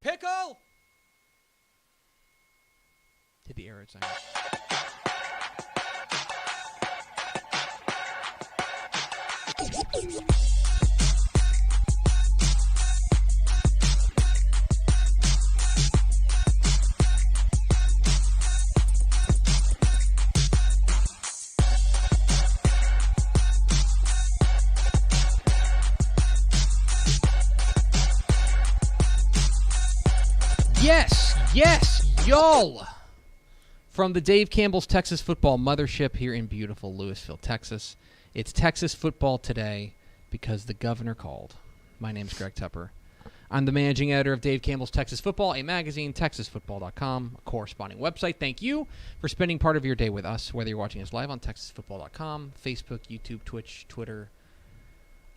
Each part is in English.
Pickle! Did the arrow sign? Yes, y'all! From the Dave Campbell's Texas Football Mothership here in beautiful Lewisville, Texas. It's Texas football today because the governor called. My name's Greg Tupper. I'm the managing editor of Dave Campbell's Texas Football, a magazine, texasfootball.com, a corresponding website. Thank you for spending part of your day with us, whether you're watching us live on texasfootball.com, Facebook, YouTube, Twitch, Twitter,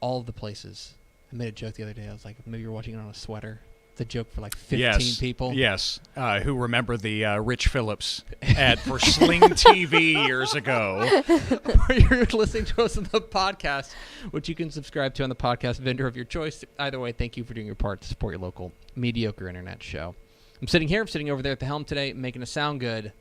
all of the places. I made a joke the other day. I was like, maybe you're watching it on a sweater. It's a joke for like 15 people. Yes, who remember the Rich Phillips ad for Sling TV years ago. Or you're listening to us on the podcast, which you can subscribe to on the podcast vendor of your choice. Either way, thank you for doing your part to support your local mediocre internet show. I'm sitting here. I'm sitting over there at the helm today, making us sound good.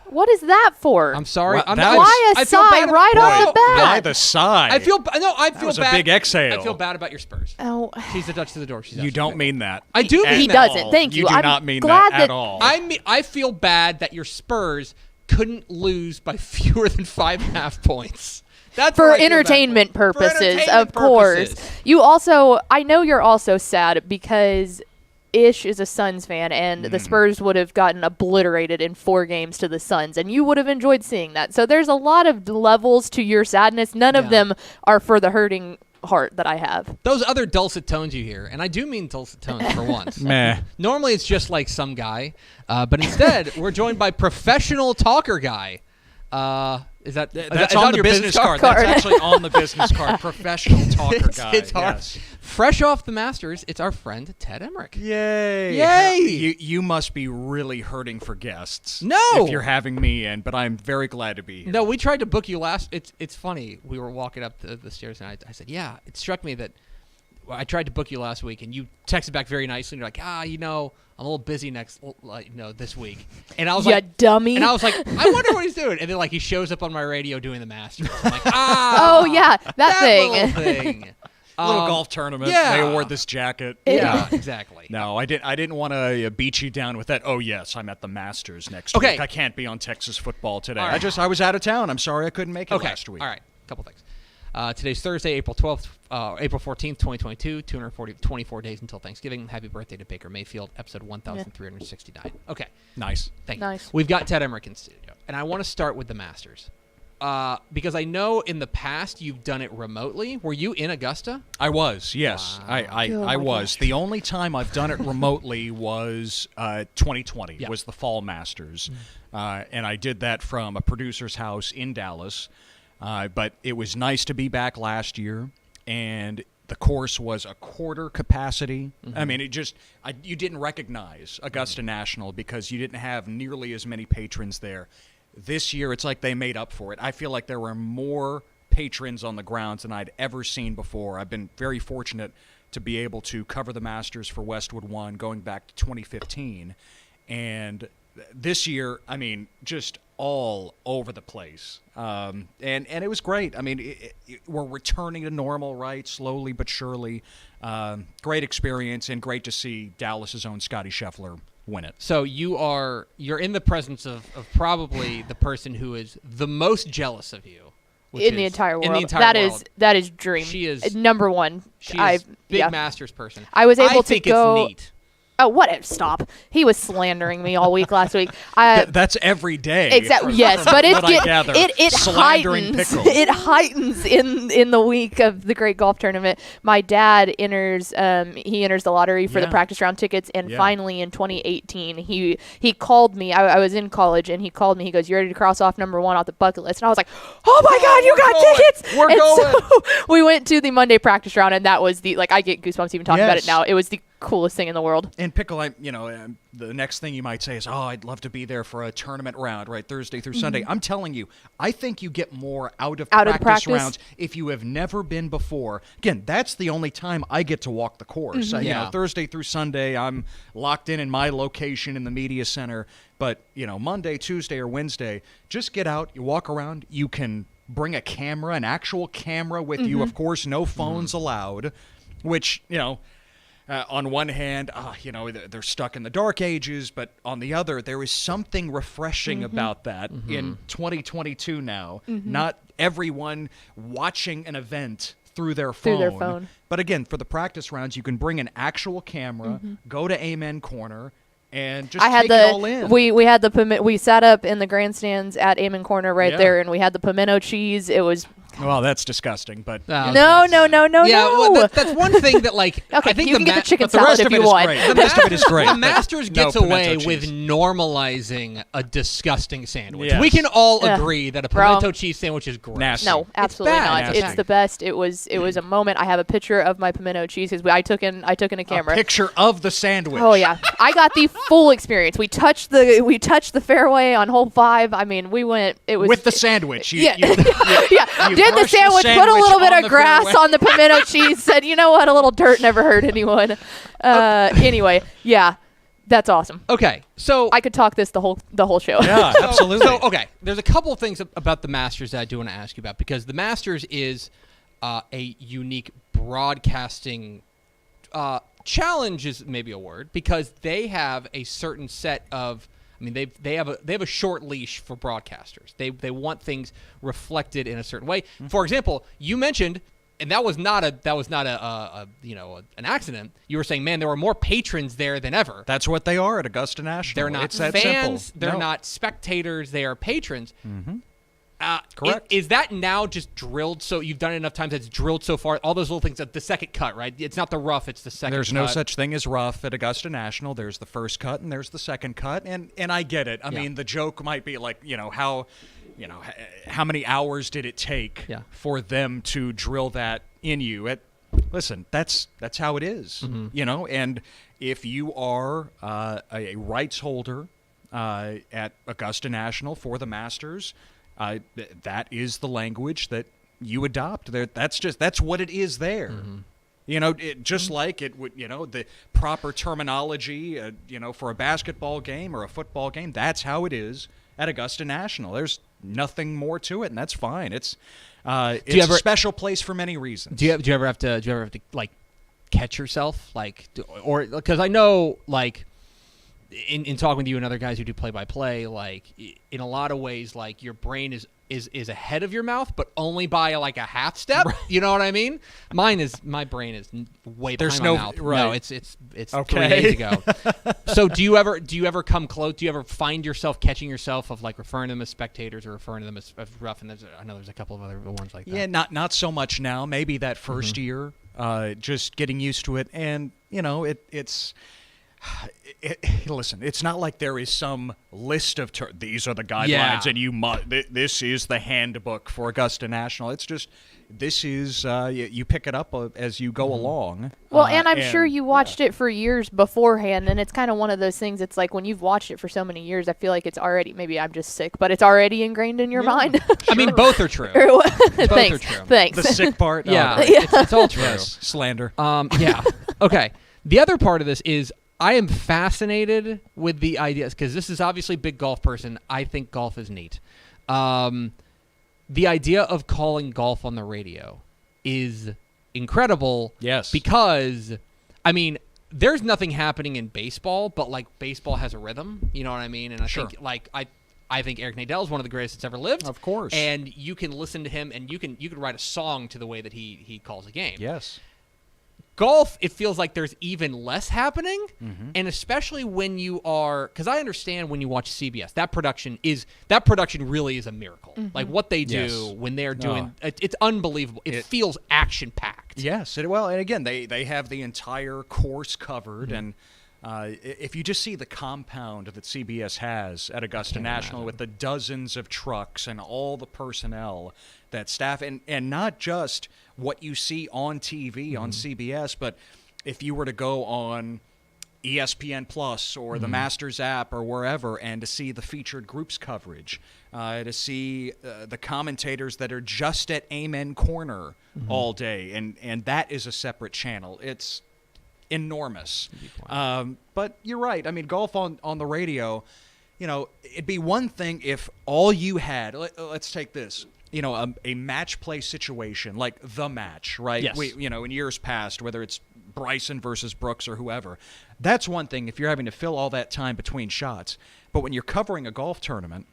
What is that for? I'm sorry. Why a sigh right off the bat? Why the sigh? I feel bad. That was a big exhale. I feel bad about your Spurs. Oh, she's the Dutch to the door. You don't mean that. I do mean he that. doesn't. Thank you. You do I'm not mean glad that at all. I feel bad that your Spurs couldn't lose by fewer than 5.5 points. That's for entertainment purposes, of course. You also, I know you're also sad because Ish is a Suns fan, and the Spurs would have gotten obliterated in 4 games to the Suns, and you would have enjoyed seeing that. So there's a lot of levels to your sadness. None of them are for the hurting heart that I have. Those other dulcet tones you hear, and I do mean dulcet tones for once. Meh. Normally it's just like some guy, but instead we're joined by professional talker guy. That's on the business card. That's actually on the business card. Professional talker guy. It's hard. Yes. Fresh off the Masters, it's our friend Ted Emrich. Yay! Yay! You must be really hurting for guests. No! If you're having me in, but I'm very glad to be here. No, we tried to book you last. It's funny. We were walking up the stairs, and I said, yeah, it struck me that I tried to book you last week, and you texted back very nicely, and you're like, I'm a little busy this week. And I was like, dummy. And I was like, I wonder what he's doing. And then he shows up on my radio doing the Masters. I'm like, oh yeah, that thing. Little thing. Little golf tournament. Yeah. They award this jacket. Yeah, exactly. No, I didn't want to beat you down with that. Oh yes, I'm at the Masters next Okay. week. I can't be on Texas football today. All right. I was out of town. I'm sorry I couldn't make it last week. All right. Couple things. Today's Thursday, April 12th, April 14th, 2022, 24 days until Thanksgiving. Happy birthday to Baker Mayfield, episode 1369. Okay. Nice. Thank Nice. you. We've got Ted Emrich in studio, and I want to start with the Masters. Because I know in the past you've done it remotely. Were you in Augusta? I was, yes. Wow. I was. The only time I've done it remotely was 2020, was the Fall Masters. And I did that from a producer's house in Dallas. But it was nice to be back last year, and the course was a quarter capacity. I mean, you didn't recognize Augusta National because you didn't have nearly as many patrons there. This year, it's like they made up for it. I feel like there were more patrons on the grounds than I'd ever seen before. I've been very fortunate to be able to cover the Masters for Westwood One going back to 2015. And this year, I mean, just all over the place. And it was great. I mean, we're returning to normal, right? Slowly but surely. Great experience, and great to see Dallas's own Scottie Scheffler win it. So you're in the presence of probably the person who is the most jealous of you. In the entire world. In the entire world. That is dream. She is number one. She is big Masters person. I was able I to think go. It's neat. Oh, what? Stop. He was slandering me all week last week. That's every day. Exactly. Yes, but it Slandering heightens. pickle. It heightens in the week of the great golf tournament. My dad enters. He enters the lottery for the practice round tickets, and finally in 2018, he called me. I was in college, and he called me. He goes, "You ready to cross off number one off the bucket list?" And I was like, "Oh my God, you got tickets!" We're going. So we went to the Monday practice round, and that was I get goosebumps even talking about it now. It was the coolest thing in the world. And Pickle, the next thing you might say is, I'd love to be there for a tournament round, right, Thursday through Sunday. I'm telling you, I think you get more out of practice rounds if you have never been before. Again, that's the only time I get to walk the course. Thursday through Sunday, I'm locked in my location in the media center. But, Monday, Tuesday, or Wednesday, just get out, you walk around, you can bring a camera, an actual camera with you. Of course, no phones allowed, which, on one hand, they're stuck in the dark ages, but on the other, there is something refreshing about that in 2022 now. Not everyone watching an event through their phone. But again, for the practice rounds, you can bring an actual camera, go to Amen Corner, and just take it all in. We had we sat up in the grandstands at Amen Corner there, and we had the pimento cheese. It was. Well, that's disgusting, but no. Yeah, well, that's one thing that okay, I think you can get the chicken the salad rest if of it you is want. great. The rest of it is great. The Masters gets away pimento with cheese. normalizing a disgusting sandwich. Yes. We can all agree that a pimento cheese sandwich is gross. Nasty. No, absolutely not. Nasty. It's the best. It was a moment. I have a picture of my pimento cheese because I took in a camera. A picture of the sandwich. Oh yeah, I got the full experience. We touched the fairway on hole 5. I mean, we went. It was with the sandwich. You did the brushed sandwich, put a little bit on of the grass fairway. on the pimento cheese. Said, you know what, a little dirt never hurt anyone. Anyway, that's awesome. Okay, so I could talk this the whole show. Yeah, absolutely. So okay, there's a couple of things about the Masters that I do want to ask you about, because the Masters is a unique broadcasting challenge is maybe a word, because they have a certain set of. I mean, they have a short leash for broadcasters. They want things reflected in a certain way. For example, you mentioned, and that was not an accident. You were saying, man, there were more patrons there than ever. That's what they are at Augusta National. They're not it's that fans. simple. They're No. not spectators. They are patrons. Correct. Is that now just drilled? So you've done it enough times that it's drilled so far. All those little things. The second cut, right? It's not the rough. It's the second. There's cut. no such thing as rough at Augusta National. There's the first cut and there's the second cut, and I get it. I mean, the joke might be like, how many hours did it take for them to drill that in you? Listen, that's how it is. And if you are a rights holder at Augusta National for the Masters. That is the language that you adopt. That's what it is there. Just like it would, the proper terminology, for a basketball game or a football game. That's how it is at Augusta National. There's nothing more to it, and that's fine. It's a special place for many reasons. Do you ever have to like catch yourself, like, or because I know like. In talking with you and other guys who do play-by-play, like in a lot of ways, like your brain is ahead of your mouth, but only by like a half step. Right. You know what I mean? My brain is way behind my mouth. Right. No, it's okay. 3 days ago. So do you ever come close? Do you ever find yourself catching yourself of like referring to them as spectators or referring to them as rough? And I know there's a couple of other ones like that. Yeah, not so much now. Maybe that first year, just getting used to it, and it's. Listen, it's not like there is some list of these are the guidelines and you must. This is the handbook for Augusta National. It's just this is you pick it up as you go along. Well, and I'm sure you watched it for years beforehand, and it's kind of one of those things. It's like when you've watched it for so many years, I feel like it's already. Maybe I'm just sick, but it's already ingrained in your mind. Sure. I mean, both are true. Thanks. Are true. Thanks. The sick part. It's all true. Yes. Slander. Yeah. Okay. The other part of this is. I am fascinated with the ideas because this is obviously a big golf person. I think golf is neat. The idea of calling golf on the radio is incredible. Yes. Because, I mean, there's nothing happening in baseball, but like baseball has a rhythm. You know what I mean? And I think like I think Eric Nadel is one of the greatest that's ever lived. Of course. And you can listen to him, and you can write a song to the way that he calls a game. Yes. Golf, it feels like there's even less happening, and especially when you are, because I understand when you watch CBS, that production really is a miracle. Like what they do when they're doing, it's unbelievable. It feels action packed. Yes, and again, they have the entire course covered, and if you just see the compound that CBS has at Augusta National with the dozens of trucks and all the personnel, that staff, and not just what you see on TV on CBS, but if you were to go on ESPN Plus or the Masters app or wherever and to see the featured groups coverage, to see the commentators that are just at Amen Corner all day, and that is a separate channel. It's enormous. But you're right. I mean, golf on the radio, it'd be one thing if all you had, let's take this, a match play situation like the match, right? Yes. In years past, whether it's Bryson versus Brooks or whoever, that's one thing if you're having to fill all that time between shots. But when you're covering a golf tournament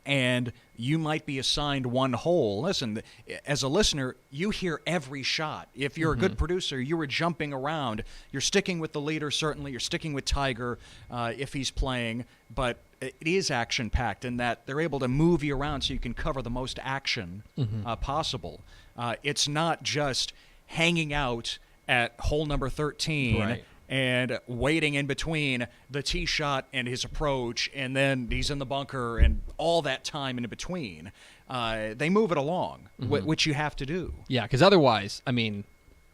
and you might be assigned one hole, listen, as a listener, you hear every shot. If you're a good producer, you were jumping around. You're sticking with the leader, certainly. You're sticking with Tiger if he's playing. But it is action-packed in that they're able to move you around so you can cover the most action possible. It's not just hanging out at hole number 13 and waiting in between the tee shot and his approach, and then he's in the bunker and all that time in between. They move it along, which you have to do. Yeah, because otherwise, I mean,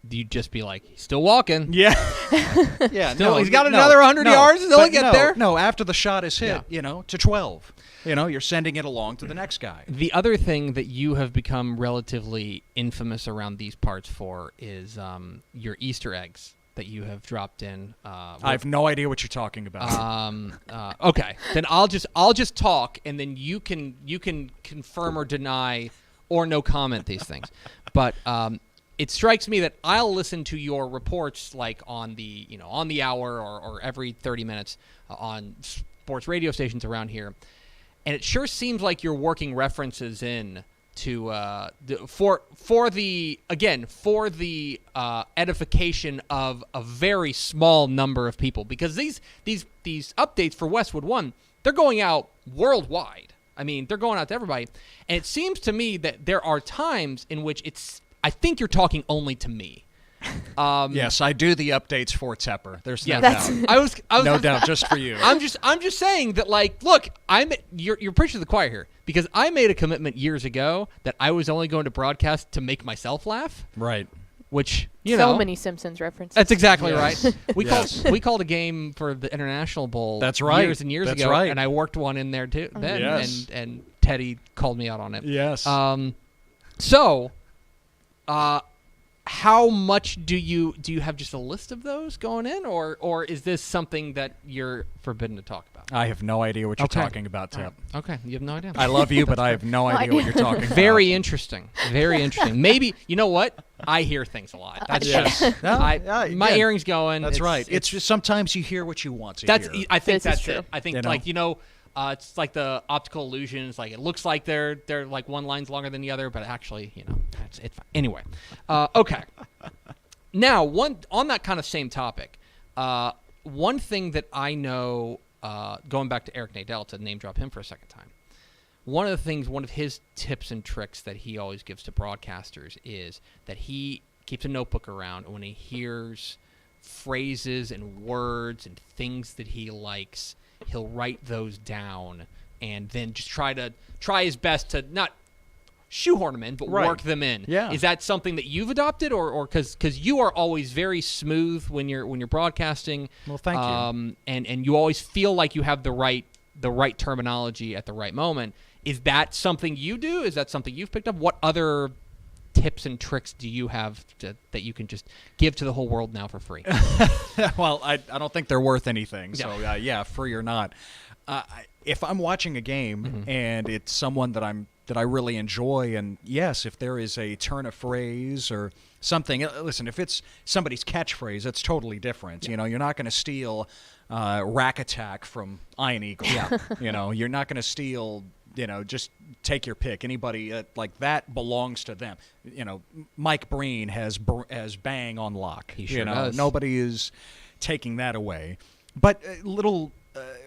you'd just be like, he's still walking. Yeah. He's got another 100 yards until he gets there. No, after the shot is hit, to 12. You're sending it along to the next guy. The other thing that you have become relatively infamous around these parts for is your Easter eggs that you have dropped in. I have no idea what you're talking about. Okay, then I'll just talk, and then you can confirm or deny or no comment these things. But it strikes me that I'll listen to your reports like on the hour or every 30 minutes on sports radio stations around here, and it sure seems like you're working references in to for the edification of a very small number of people, because these updates for Westwood One, they're going out worldwide. I mean, they're going out to everybody. And it seems to me that there are times in which I think you're talking only to me. Yes, I do the updates for Tepper. There's no That's- doubt. I was No doubt, just for you. I'm just saying that, like, look, you're preaching to the choir here, because I made a commitment years ago that I was only going to broadcast to make myself laugh, Right. which, so many Simpsons references. that's exactly Yes. right. Yes. We called a game for the International Bowl. That's right. Years and years That's ago, right. and I worked one in there too. Then, Yes. and Teddy called me out on it. Yes. So, how much do you have just a list of those going in, or is this something that you're forbidden to talk about? I have no idea what you're Okay. talking about, Tep. Okay, you have no idea. I love you, but I have no idea what you're talking about. Very interesting. Very interesting. Maybe, you know what? I hear things a lot. That's Yes. just No, my yeah. earring's going. That's right. It's just sometimes you hear what you want to that's. hear. I think This is that's true. it. I think You know? like it's like the optical illusions. Like it looks like they're like one line's longer than the other, but actually, it's fine. Anyway, okay. Now, on that kind of same topic, one thing that I know, going back to Eric Nadel, to name drop him for a second time, one of his tips and tricks that he always gives to broadcasters is that he keeps a notebook around, and when he hears phrases and words and things that he likes, he'll write those down and then just try his best to not shoehorn them in, but Right. work them in. Yeah. Is that something that you've adopted, or because you are always very smooth when you're broadcasting? Well, thank you. And you always feel like you have the right terminology at the right moment. Is that something you do? Is that something you've picked up? What other tips and tricks do you have that you can just give to the whole world now for free? Well, I don't think they're worth anything. So, Yeah. free or not. If I'm watching a game and it's someone that I really enjoy, and yes, if there is a turn of phrase or something, listen, if it's somebody's catchphrase, that's totally different. Yeah. You're not going to steal Rack Attack from Iron Eagle. Yeah. You're not going to steal, just take your pick. Anybody like that belongs to them. Mike Breen has Bang on lock. He sure does. Nobody is taking that away. But little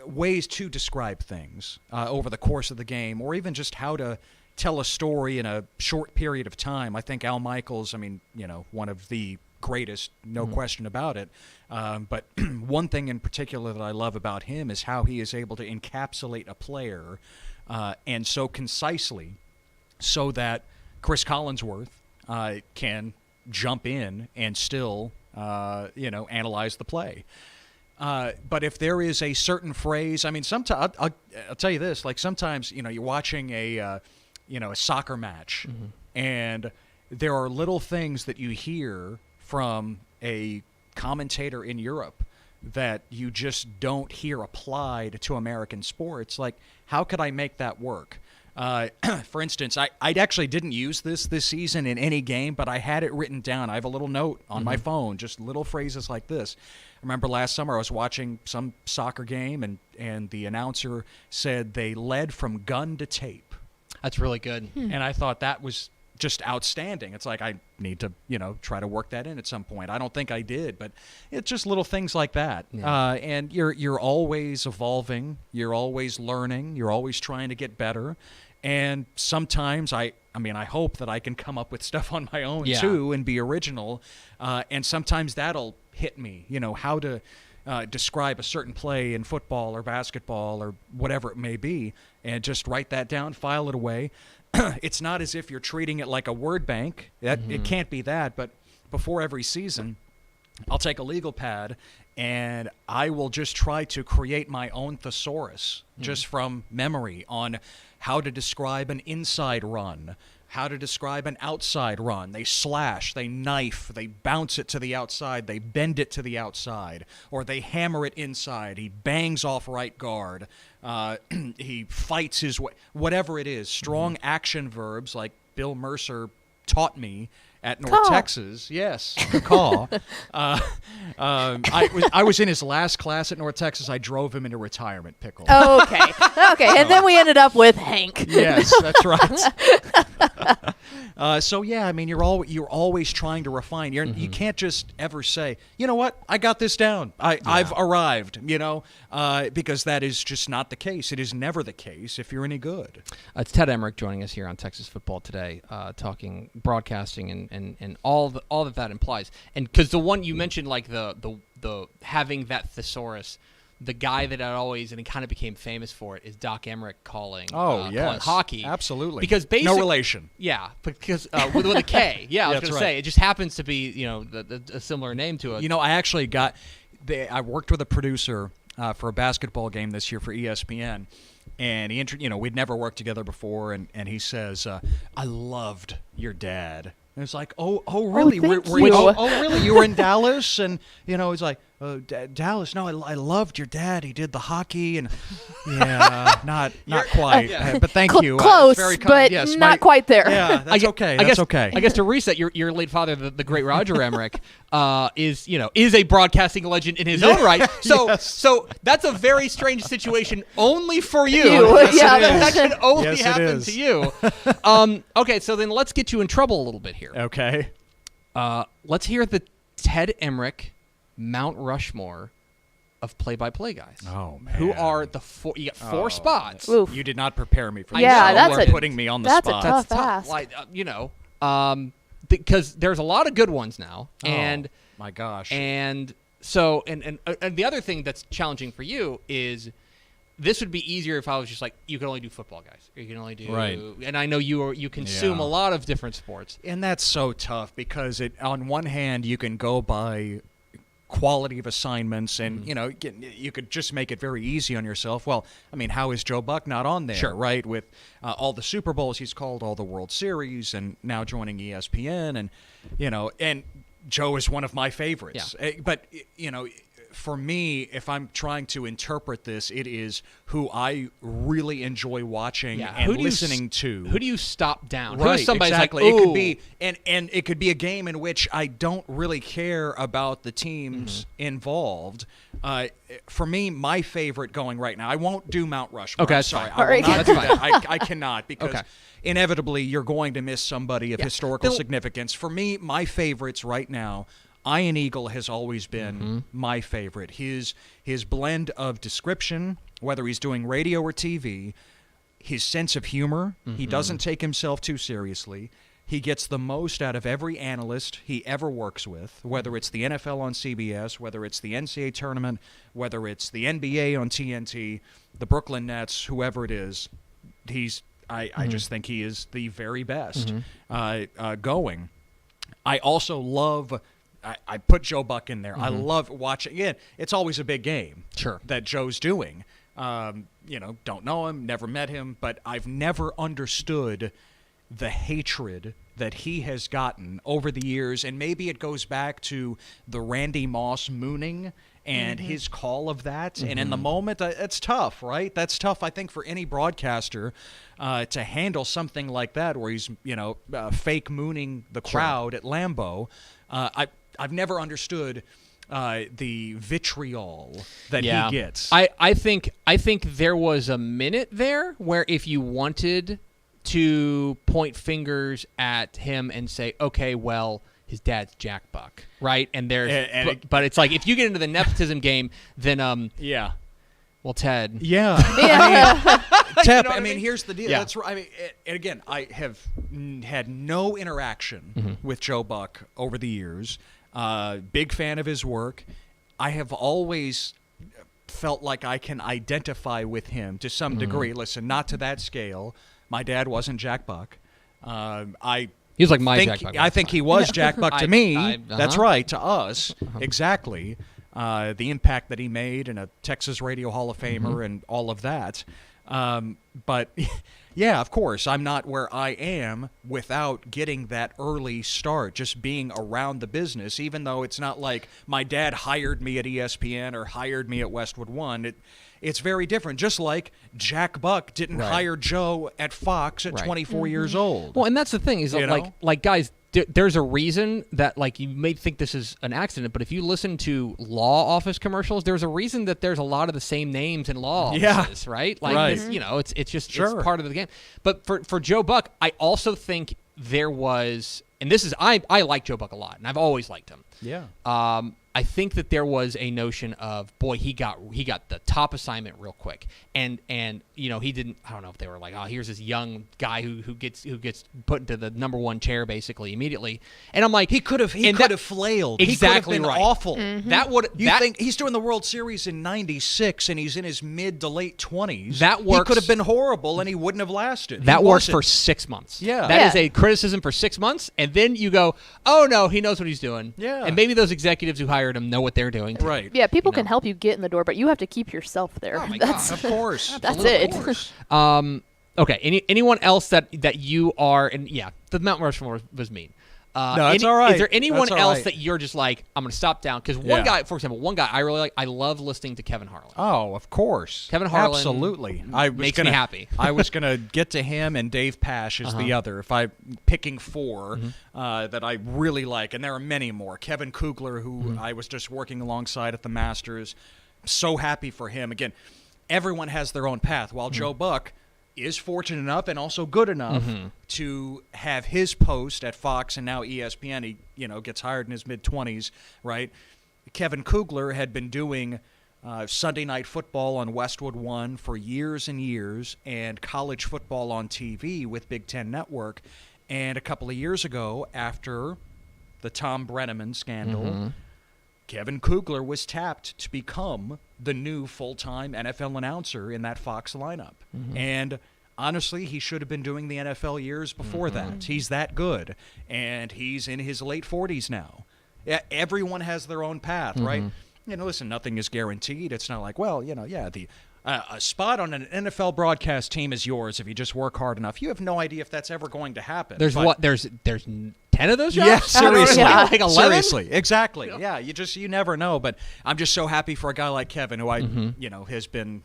ways to describe things over the course of the game, or even just how to tell a story in a short period of time. I think Al Michaels, one of the greatest, no question about it. But one thing in particular that I love about him is how he is able to encapsulate a player and so concisely so that Chris Collinsworth can jump in and still, analyze the play. But if there is a certain phrase, sometimes I'll tell you this: like sometimes, you're watching a soccer match, and there are little things that you hear from a commentator in Europe that you just don't hear applied to American sports. Like, how could I make that work? For instance, I actually didn't use this season in any game, but I had it written down. I have a little note on my phone, just little phrases like this. I remember last summer I was watching some soccer game, and the announcer said they led from gun to tape. That's really good. And I thought that was just outstanding. It's like I need to, try to work that in at some point. I don't think I did, but it's just little things like that. Yeah. And you're always evolving. You're always learning. You're always trying to get better. And sometimes I hope that I can come up with stuff on my own too and be original. And sometimes that'll hit me, how to describe a certain play in football or basketball or whatever it may be, and just write that down, file it away. It's not as if you're treating it like a word bank. It can't be that. But before every season, I'll take a legal pad and I will just try to create my own thesaurus just from memory on how to describe an inside run, how to describe an outside run. They slash, they knife, they bounce it to the outside, they bend it to the outside, or they hammer it inside. He bangs off right guard. He fights his way, whatever it is. Strong action verbs like Bill Mercer taught me at North Texas. Yes, good call. I was in his last class at North Texas. I drove him into retirement, Pickle. Oh, okay. And then we ended up with Hank. Yes, that's right. So yeah, I mean, you're always trying to refine. You can't just ever say, you know what, I got this down. I've arrived. Because that is just not the case. It is never the case if you're any good. It's Ted Emrich joining us here on Texas Football Today, talking broadcasting and all that implies. And because the one you mentioned, like the having that thesaurus. The guy that I always, and he kind of became famous for it, is Doc Emrich calling calling hockey. Absolutely. Because no relation. Yeah, because with a K. Yeah, I was going to say, it just happens to be, a similar name to it. I actually I worked with a producer for a basketball game this year for ESPN, and we'd never worked together before, and he says, I loved your dad. And it's like, oh, really? Really? You were in Dallas? And, he's like, Dallas, no, I loved your dad. He did the hockey, and not quite. But thank you. Close, very but yes, not quite there. Yeah, that's okay. That's okay. I guess to reset, your late father, the great Roger Emrich, is a broadcasting legend in his own right. So that's a very strange situation only for you. That can only happen to you. Okay, so then let's get you in trouble a little bit here. Okay. Let's hear the Ted Emrich Mount Rushmore of play-by-play guys. Oh, man. Who are the four? You got four spots. Oof. You did not prepare me for this. Yeah, You are putting me on the spot. That's a tough ask. Like, because there's a lot of good ones now, and my gosh, and so and the other thing that's challenging for you is. This would be easier if I was just like, you can only do football, guys. Or you can only do right. And I know you consume a lot of different sports. And that's so tough because on one hand you can go by quality of assignments and you could just make it very easy on yourself. Well, I mean, how is Joe Buck not on there? Sure. Right, with all the Super Bowls he's called, all the World Series, and now joining ESPN, and and Joe is one of my favorites. Yeah. But for me, if I'm trying to interpret this, it is who I really enjoy watching and listening to. Who do you stop down? Right, Who's somebody's exactly. like, ooh. It could be, and it could be a game in which I don't really care about the teams involved. For me, my favorite going right now, I won't do Mount Rushmore. Okay, I'm that's sorry, fine. I will not That's do fine. that. I cannot because inevitably you're going to miss somebody of historical significance. For me, my favorites right now. Ian Eagle has always been my favorite. His blend of description, whether he's doing radio or TV, his sense of humor, he doesn't take himself too seriously. He gets the most out of every analyst he ever works with, whether it's the NFL on CBS, whether it's the NCAA tournament, whether it's the NBA on TNT, the Brooklyn Nets, whoever it is. I just think he is the very best going. I also love... I put Joe Buck in there. I love watching. Again, it's always a big game that Joe's doing. Don't know him, never met him, but I've never understood the hatred that he has gotten over the years, and maybe it goes back to the Randy Moss mooning and his call of that. And in the moment, it's tough, right? That's tough, I think, for any broadcaster to handle something like that where he's, fake mooning the crowd at Lambeau. I've never understood the vitriol that he gets. I think there was a minute there where if you wanted to point fingers at him and say, okay, well, his dad's Jack Buck, right? And there's, but it's like if you get into the nepotism game, then well, Ted, Tep, I mean, here's the deal. Yeah. That's right. I mean, and again, I have had no interaction with Joe Buck over the years. Big fan of his work. I have always felt like I can identify with him to some degree. Listen, not to that scale. My dad wasn't Jack Buck. He was like my Jack Buck. I think he was Jack Buck to me. That's right, to us. Exactly. The impact that he made and a Texas Radio Hall of Famer and all of that. But yeah, of course, I'm not where I am without getting that early start, just being around the business, even though it's not like my dad hired me at ESPN or hired me at Westwood One. It's very different, just like Jack Buck didn't hire Joe at Fox at 24 years old. Well, and that's the thing is like guys, there's a reason that like you may think this is an accident, but if you listen to law office commercials, there's a reason that there's a lot of the same names in law offices, right? Like this, it's just it's part of the game. But for Joe Buck, I also think there was, and this is I like Joe Buck a lot, and I've always liked him. Yeah. I think that there was a notion of, boy, he got the top assignment real quick, and he didn't. I don't know if they were like, oh, here's this young guy who gets put into the number one chair basically immediately, and I'm like, he could have flailed. Exactly, he could have been right. awful. Mm-hmm. You think he's doing the World Series in '96 and he's in his mid to late 20s? That works. He could have been horrible and he wouldn't have lasted. That works for 6 months. Yeah. That is a criticism for 6 months, and then you go, oh no, he knows what he's doing. Yeah. And maybe those executives who hired him know what they're doing. Too. Right. Yeah, people can help you get in the door, but you have to keep yourself there. Oh my That's, God. Of course. That's it. Of course. Okay. Anyone else that you are, and yeah, the Mount Rushmore was mean. No, it's all right. Is there anyone That's all else right. that you're just like, I'm going to stop down? Because for example, I really like, I love listening to Kevin Harlan. Oh, of course. Kevin Harlan absolutely. makes me happy. I was going to get to him, and Dave Pash is the other. If I'm picking four that I really like, and there are many more. Kevin Kugler, who I was just working alongside at the Masters. So happy for him. Again, everyone has their own path. While Joe Buck is fortunate enough and also good enough to have his post at Fox and now ESPN. He, gets hired in his mid-20s, right? Kevin Kugler had been doing Sunday Night Football on Westwood One for years and years, and college football on TV with Big Ten Network. And a couple of years ago, after the Tom Brenneman scandal, Kevin Kugler was tapped to become the new full-time NFL announcer in that Fox lineup. And honestly, he should have been doing the NFL years before that. He's that good. And he's in his late 40s now. Yeah, everyone has their own path, right? Listen, nothing is guaranteed. It's not like, well, a spot on an NFL broadcast team is yours if you just work hard enough. You have no idea if that's ever going to happen. There's 10 of those jobs? Yeah, seriously. Like 11? Seriously, exactly. Yeah, you never know. But I'm just so happy for a guy like Kevin, who has been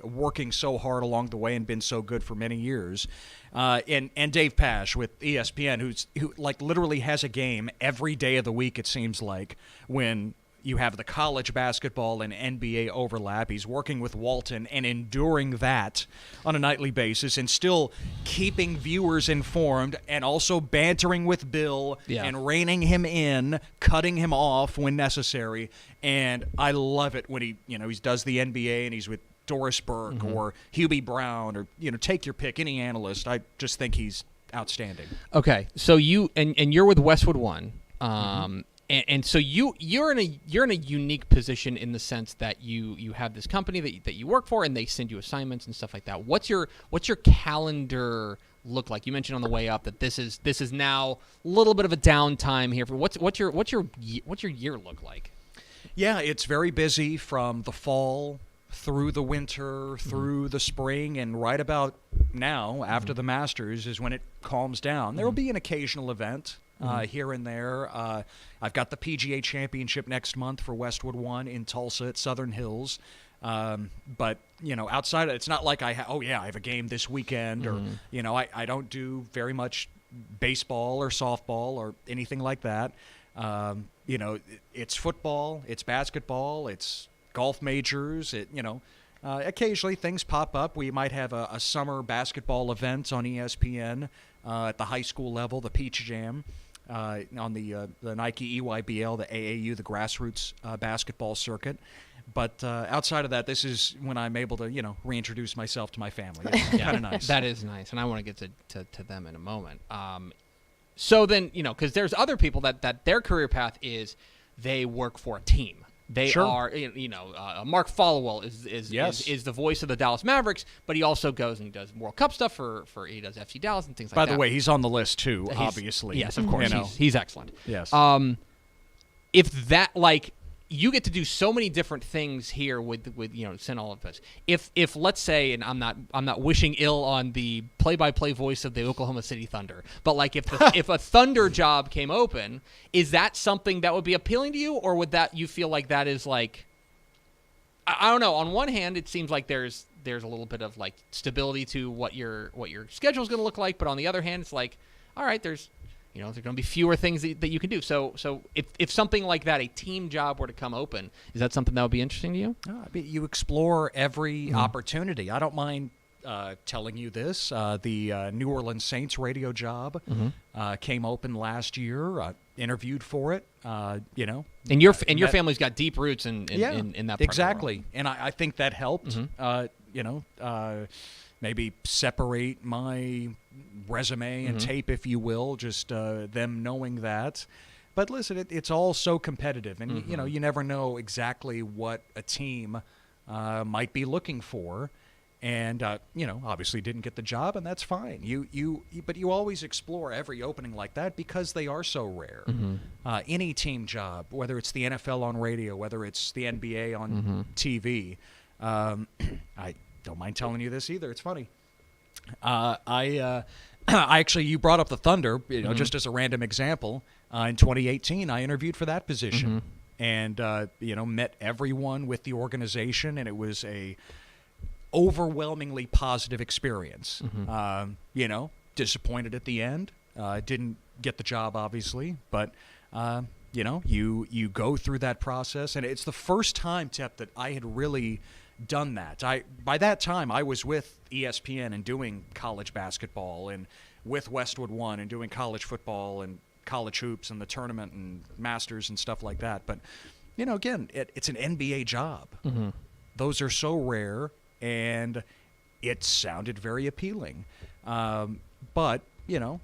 working so hard along the way and been so good for many years. And Dave Pash with ESPN, who like literally has a game every day of the week, it seems like, when you have the college basketball and NBA overlap. He's working with Walton and enduring that on a nightly basis and still keeping viewers informed and also bantering with Bill and reining him in, cutting him off when necessary. And I love it when he does the NBA and he's with Doris Burke or Hubie Brown or, take your pick, any analyst. I just think he's outstanding. Okay. So you're with Westwood One. And so you're in a unique position in the sense that you have this company that you work for, and they send you assignments and stuff like that. What's your calendar look like? You mentioned on the way up that this is now a little bit of a downtime here. What's your year look like? Yeah, it's very busy from the fall through the winter, through the spring, and right about now, after the Masters, is when it calms down. There will be an occasional event here and there. I've got the PGA Championship next month for Westwood One in Tulsa at Southern Hills. But, outside of it's not like I have a game this weekend or, I don't do very much baseball or softball or anything like that. It's football, it's basketball, it's golf majors, occasionally things pop up. We might have a summer basketball event on ESPN at the high school level, the Peach Jam, on the Nike EYBL, the AAU, the grassroots basketball circuit. But outside of that, this is when I'm able to, reintroduce myself to my family. It's kind of nice. That is nice, and I want to get to them in a moment. So then, because there's other people that their career path is they work for a team. They are, Mark Followell is the voice of the Dallas Mavericks, but he also goes and does World Cup stuff for he does FC Dallas and things like that. By the way, he's on the list too, obviously. Yes, of course. He's excellent. Yes. If that, you get to do so many different things here with send all of this. If let's say, and I'm not wishing ill on the play-by-play voice of the Oklahoma City Thunder, but if a Thunder job came open, is that something that would be appealing to you, or would that you feel like that is I don't know. On one hand, it seems like there's a little bit of stability to what your schedule is going to look like, but on the other hand, it's all right, there's there's going to be fewer things that you can do. So if something like that, a team job were to come open, is that something that would be interesting to you? You explore every opportunity. I don't mind telling you this. The New Orleans Saints radio job came open last year. Interviewed for it. You know, and your family's got deep roots in that part exactly. of the world. And I think that helped. You know, maybe separate my resume and tape, if you will, just them knowing that. But listen, it's all so competitive, and you know, you never know exactly what a team might be looking for. And you know, obviously didn't get the job, and that's fine. But you always explore every opening like that because they are so rare. Any team job, whether it's the NFL on radio, whether it's the NBA on TV. I don't mind telling you this either. It's funny. I actually, you brought up the Thunder, you know, just as a random example. In 2018, I interviewed for that position, and you know, met everyone with the organization, and it was a overwhelmingly positive experience. You know, disappointed at the end. Didn't get the job, obviously, but you know, you go through that process, and it's the first time, Tep, that I had really done that. By that time, I was with ESPN and doing college basketball, and with Westwood One and doing college football and college hoops and the tournament and masters and stuff like that. But you know, again, it's an NBA job. Those are so rare, and it sounded very appealing. But you know,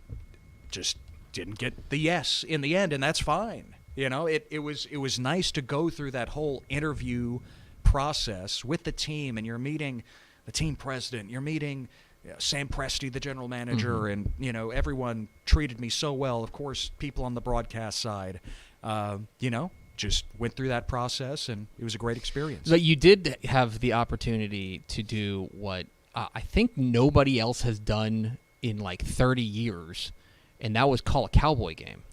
just didn't get the yes in the end, and that's fine. You know, it was nice to go through that whole interview process with the team, and you're meeting the team president, you're meeting Sam Presti, the general manager, and you know, everyone treated me so well. Of course, people on the broadcast side, you know, just went through that process, and it was a great experience. But you did have the opportunity to do what I think nobody else has done in like 30 years, and that was call a Cowboy game.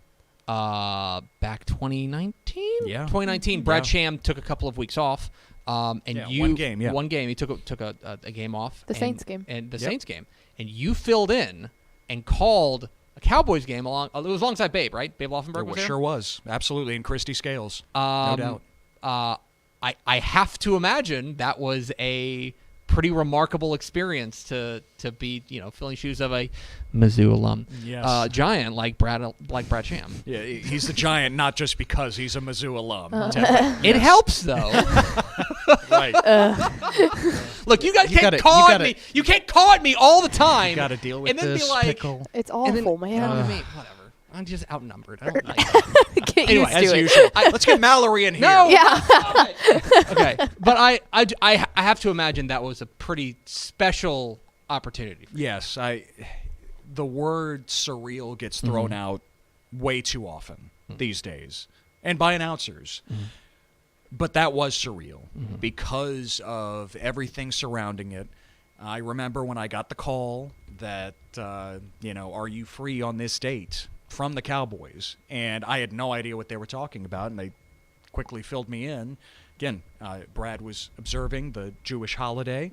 Back 2019? Yeah. 2019. Brad Sham took a couple of weeks off. And you one game, yeah. One game. He took a game off. The Saints game. And the Saints game. And you filled in and called a Cowboys game along. It was alongside Babe, right? Babe Laufenberg was there? Sure was. Absolutely. And Christy Scales. No doubt. I have to imagine that was a pretty remarkable experience to be, you know, filling shoes of a Mizzou alum. Yes. Giant like Brad Sham. Yeah, he's the Giant not just because he's a Mizzou alum. It helps though. Right. Look, you guys can't call at me. You can't call at me all the time. You got to deal with and then this be like, pickle. It's awful, man. You know what I mean? Whatever. I'm just outnumbered. I don't like Get Anyway, used As to it. usual. Let's get Mallory in here. No. Yeah. Okay, but I have to imagine that was a pretty special opportunity. Yes, the word surreal gets thrown out way too often these days, and by announcers. But that was surreal because of everything surrounding it. I remember when I got the call that, you know, are you free on this date from the Cowboys? And I had no idea what they were talking about, and they quickly filled me in. Again, Brad was observing the Jewish holiday.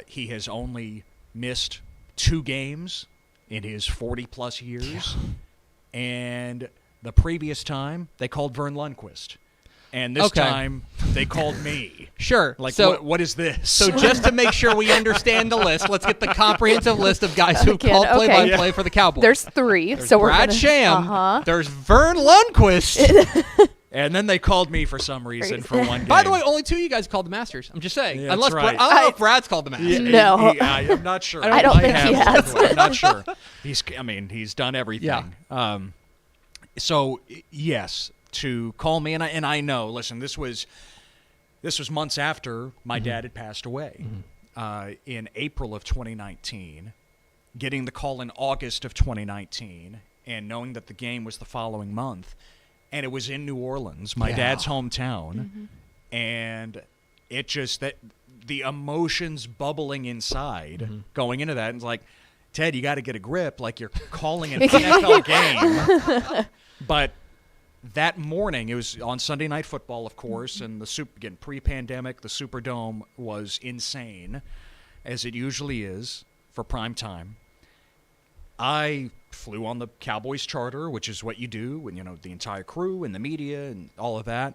He has only missed 2 games in his 40-plus years. And the previous time, they called Vern Lundquist. And this time, they called me. Sure. Like, so, what is this? So just to make sure we understand the list, let's get the comprehensive list of guys who called play-by-play for the Cowboys. There's 3. There's so we're Brad gonna, Sham. There's Vern Lundquist. And then they called me for some reason for one game. By the way, only 2 of you guys called the Masters. I'm just saying. Yeah, Unless that's right. I don't know if Brad's called the Masters. No. I'm not sure. I don't think he has. I'm not sure. He's done everything. Yeah. So, yes, to call me, and I know, listen, this was months after my dad had passed away. In April of 2019, getting the call in August of 2019, and knowing that the game was the following month, and it was in New Orleans, my dad's hometown, and it just, that the emotions bubbling inside going into that, and it's like, Ted, you got to get a grip, like you're calling an NFL game. But that morning, it was on Sunday Night Football, of course, and again, pre-pandemic, the Superdome was insane, as it usually is for prime time. I flew on the Cowboys charter, which is what you do when, you know, the entire crew and the media and all of that.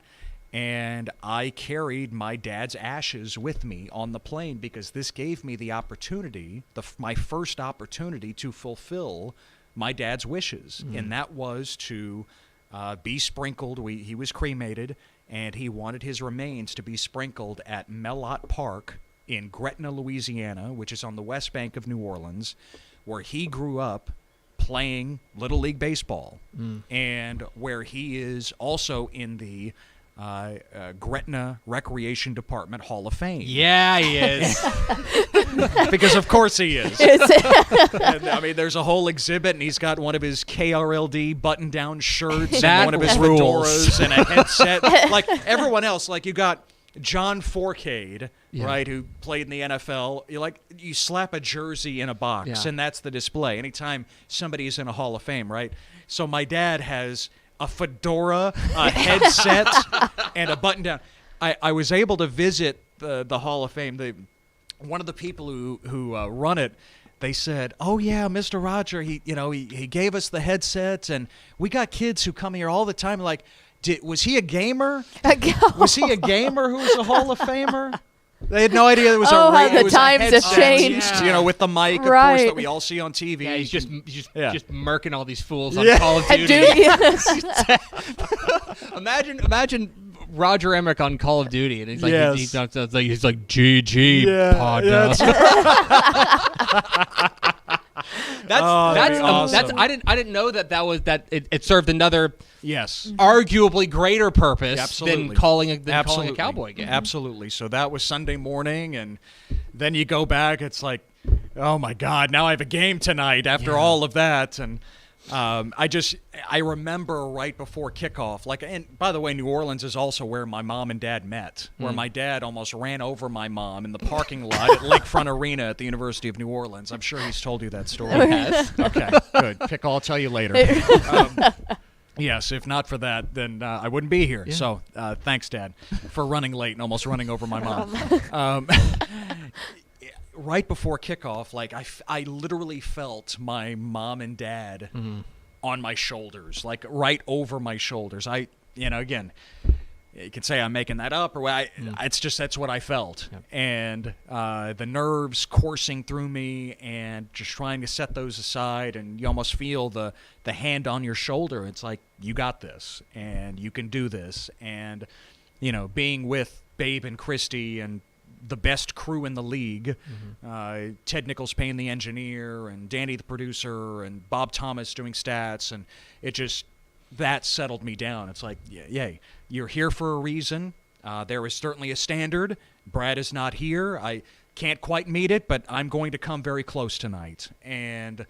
And I carried my dad's ashes with me on the plane because this gave me the opportunity, my first opportunity to fulfill my dad's wishes. And that was to be sprinkled. He was cremated, and he wanted his remains to be sprinkled at Melot Park in Gretna, Louisiana, which is on the west bank of New Orleans, where he grew up playing Little League Baseball, and where he is also in the Gretna Recreation Department Hall of Fame. Yeah, he is. Because of course he is. And, I mean, there's a whole exhibit, and he's got one of his KRLD button-down shirts and one of his fedoras and a headset. Like everyone else, like you got John Forcade, right, who played in the NFL. You slap a jersey in a box, and that's the display. Anytime somebody is in a Hall of Fame, right? So my dad has a fedora, a headset, and a button-down. I was able to visit the Hall of Fame. One of the people who run it, they said, "Oh yeah, Mr. Roger, he gave us the headsets, and we got kids who come here all the time. Like, was he a gamer? Was he a gamer who was a Hall of Famer?" They had no idea there was how the times have changed. With the mic, of course, that we all see on TV. Yeah, he's just murking all these fools on Call of Duty. Imagine Roger Emrich on Call of Duty, and he's like, he's like, GG, Pada. That's awesome. I didn't know that it served another arguably greater purpose than calling a Cowboy game. Absolutely. So that was Sunday morning, and then you go back. It's like, oh my God, now I have a game tonight after all of that, and I remember right before kickoff, and by the way, New Orleans is also where my mom and dad met, where my dad almost ran over my mom in the parking lot at Lakefront Arena at the University of New Orleans. I'm sure he's told you that story. Yes. Okay, good. I'll tell you later. Yes, if not for that, then I wouldn't be here. Yeah. So thanks, Dad, for running late and almost running over my mom. Right before kickoff, I literally felt my mom and dad on my shoulders, like right over my shoulders. Again, you could say I'm making that up, or it's just that's what I felt. Yep. And the nerves coursing through me, and just trying to set those aside, and you almost feel the hand on your shoulder. It's like, you got this, and you can do this. And being with Babe and Christy and the best crew in the league, Ted Nichols Payne, the engineer, and Danny, the producer, and Bob Thomas doing stats, and that settled me down. It's like, yay, you're here for a reason. There is certainly a standard. Brad is not here. I can't quite meet it, but I'm going to come very close tonight. And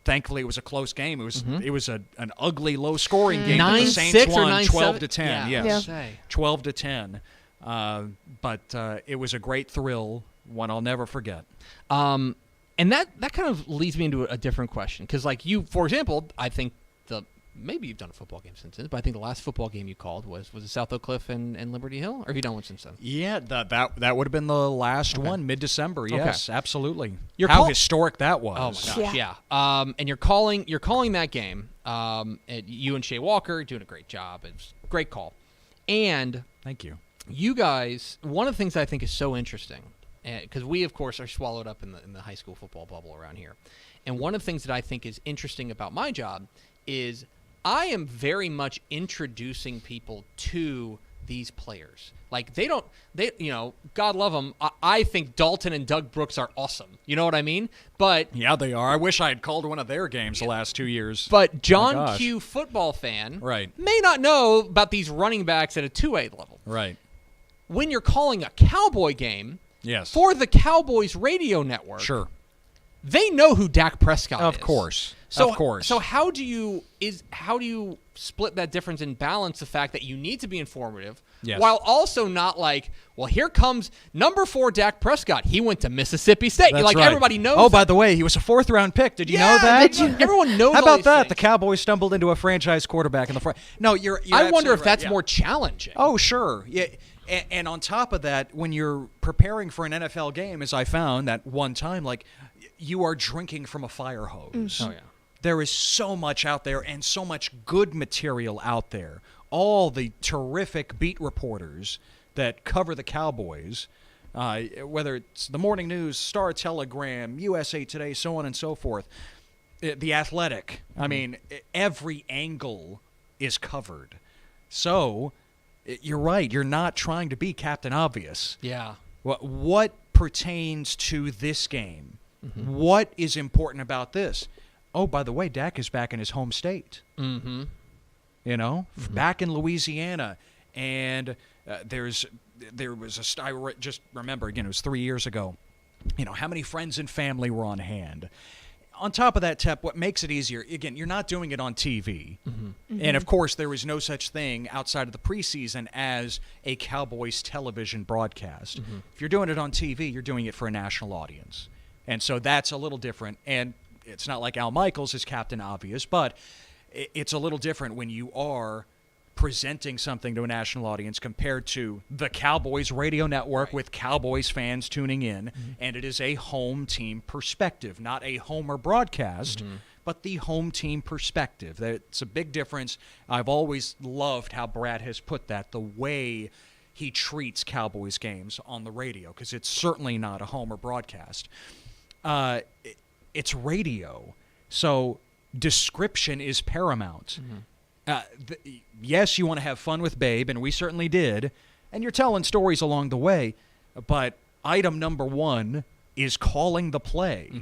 thankfully, it was a close game. It was an ugly, low-scoring game. 9-6 the Saints or won 9-7? 12-10. Yeah. Yes, Yeah. 12-10. But it was a great thrill, one I'll never forget. And that kind of leads me into a different question, because you, for example, I think maybe you've done a football game since then, but I think the last football game you called was it South Oak Cliff and Liberty Hill, or have you done one since then? Yeah, that would have been the last one, mid-December. Yes, absolutely. How historic that was! Oh my gosh, yeah. And you're calling that game. You and Shea Walker doing a great job. It's a great call. And thank you. You guys, one of the things I think is so interesting, because we, of course, are swallowed up in the high school football bubble around here. And one of the things that I think is interesting about my job is I am very much introducing people to these players. God love them. I think Dalton and Doug Brooks are awesome. You know what I mean? But yeah, they are. I wish I had called one of their games the last 2 years. But John Q, football fan, may not know about these running backs at a 2A level. Right. When you're calling a Cowboy game, for the Cowboys radio network, they know who Dak Prescott is. Of course. So how do you split that difference and balance the fact that you need to be informative while also not here comes number 4 Dak Prescott. He went to Mississippi State. That's right. Everybody knows. Oh, by the way, he was a 4th-round pick. Did you know that? Everyone knows. How about that? Things. The Cowboys stumbled into a franchise quarterback in the front. No, you're I wonder if right. that's more challenging. Oh, sure. Yeah. And on top of that, when you're preparing for an NFL game, as I found at one time, you are drinking from a fire hose. Oh, yeah. There is so much out there and so much good material out there all the terrific beat reporters that cover the Cowboys, whether it's the Morning News, Star Telegram, USA Today, so on and so forth, The Athletic. I mean, every angle is covered. So you're right. You're not trying to be Captain Obvious. Yeah. What pertains to this game? Mm-hmm. What is important about this? Oh, by the way, Dak is back in his home state. Mm-hmm. You know, back in Louisiana. And there was I just remember, again, it was 3 years ago. You know, how many friends and family were on hand? On top of that, Tep, what makes it easier, again, you're not doing it on TV. Mm-hmm. Mm-hmm. And, of course, there is no such thing outside of the preseason as a Cowboys television broadcast. Mm-hmm. If you're doing it on TV, you're doing it for a national audience. And so that's a little different. And it's not like Al Michaels is Captain Obvious, but it's a little different when you are presenting something to a national audience compared to the Cowboys radio network with Cowboys fans tuning in, and it is a home team perspective, not a homer broadcast, but the home team perspective. That's a big difference. I've always loved how Brad has put that, the way he treats Cowboys games on the radio, because it's certainly not a homer broadcast. It's radio, so description is paramount. Yes, you want to have fun with Babe, and we certainly did, and you're telling stories along the way, but item number one is calling the play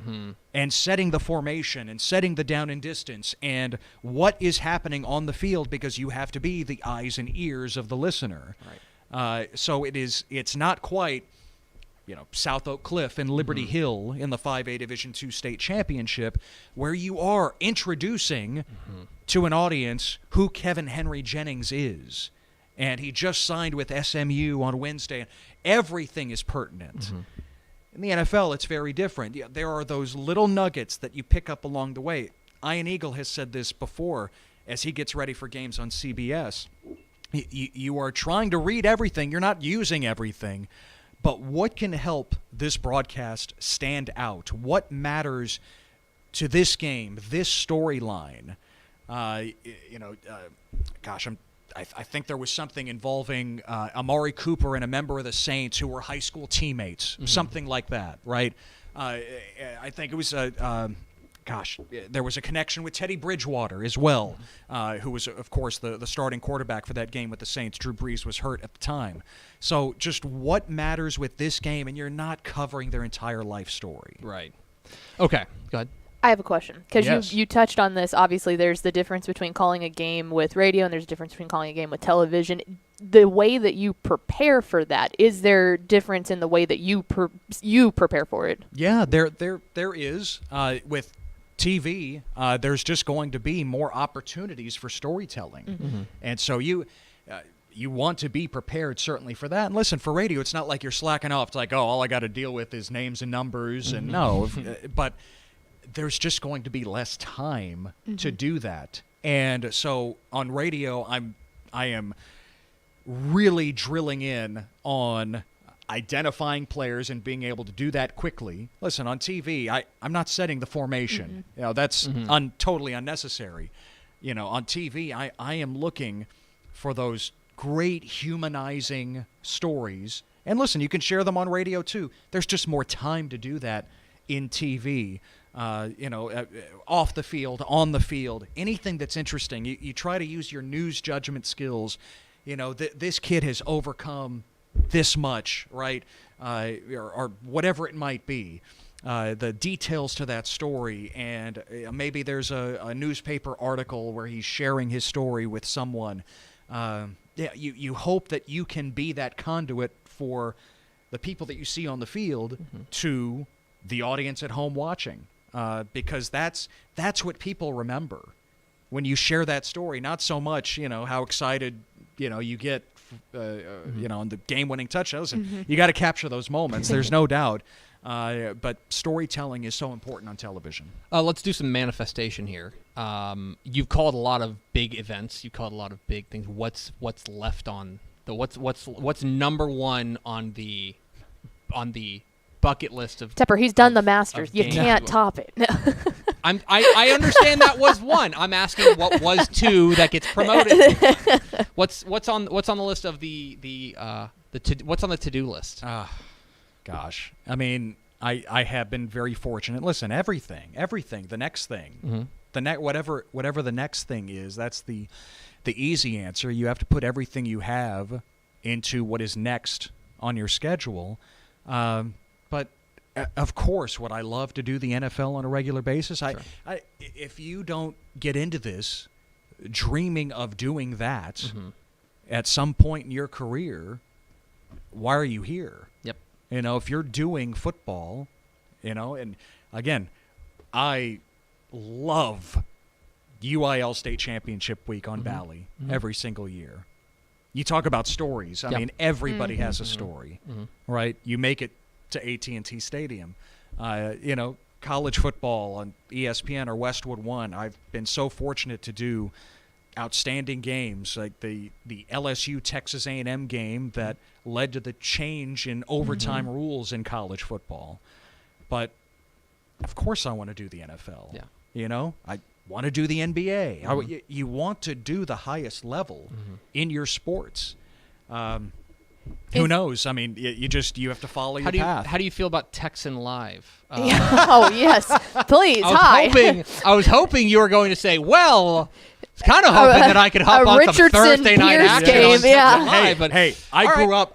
and setting the formation and setting the down and distance and what is happening on the field, because you have to be the eyes and ears of the listener. Right. So it's not quite, you know, South Oak Cliff and Liberty Hill in the 5A Division II state championship, where you are introducing to an audience who Kevin Henry Jennings is. And he just signed with SMU on Wednesday. Everything is pertinent. In the NFL, it's very different. There are those little nuggets that you pick up along the way. Ian Eagle has said this before as he gets ready for games on CBS. You are trying to read everything. You're not using everything. But what can help this broadcast stand out? What matters to this game, this storyline? I think there was something involving Amari Cooper and a member of the Saints who were high school teammates, something like that, right? I think it was there was a connection with Teddy Bridgewater as well, who was, of course, the starting quarterback for that game with the Saints. Drew Brees was hurt at the time. So just what matters with this game, and you're not covering their entire life story. Right. Okay, go ahead. I have a question, because Yes. you touched on this. Obviously, there's the difference between calling a game with radio and there's a difference between calling a game with television. The way that you prepare for that, is there difference in the way that you prepare for it? Yeah, there is. With TV, there's just going to be more opportunities for storytelling. And so you want to be prepared, certainly, for that. And listen, for radio, it's not like you're slacking off. It's like, oh, all I got to deal with is names and numbers. And no, but there's just going to be less time to do that. And so on radio, I am really drilling in on identifying players and being able to do that quickly. Listen, on TV, I'm not setting the formation. You know, that's totally unnecessary. You know, on TV, I am looking for those great humanizing stories. And listen, you can share them on radio too. There's just more time to do that in TV. Off the field, on the field, anything that's interesting. You try to use your news judgment skills. You know, this kid has overcome this much, right? Or whatever it might be. The details to that story, and maybe there's a newspaper article where he's sharing his story with someone. You hope that you can be that conduit for the people that you see on the field to the audience at home watching. Because that's what people remember when you share that story. Not so much, how excited, you get, on the game-winning touchdowns. You got to capture those moments. There's no doubt. But storytelling is so important on television. Let's do some manifestation here. You've called a lot of big events. You called a lot of big things. What's left on the what's number one on the bucket list of Tepper? He's done the Masters. You can't top it. I understand that was one. I'm asking what was two that gets promoted. What's on the list of what's on the to-do list? Gosh, I mean, I have been very fortunate. Listen, everything, the next thing, whatever the next thing is, that's the easy answer. You have to put everything you have into what is next on your schedule. But of course, would I love to do the NFL on a regular basis? Sure. If you don't get into this dreaming of doing that at some point in your career, why are you here? Yep. If you're doing football, and again, I love UIL State Championship Week on Bally every single year. You talk about stories. I mean, everybody has a story, right? You make it to AT&T Stadium. College football on ESPN or Westwood One. I've been so fortunate to do outstanding games like the LSU Texas A&M game that led to the change in overtime rules in college football. But of course I want to do the NFL. Yeah. I want to do the NBA. You want to do the highest level in your sports. Who knows? I mean, you have to follow your path. How do you feel about Texan Live? Oh yes, please. I was hoping you were going to say, well, I was kind of hoping that I could hop on some Thursday night action game, on Texan Live. But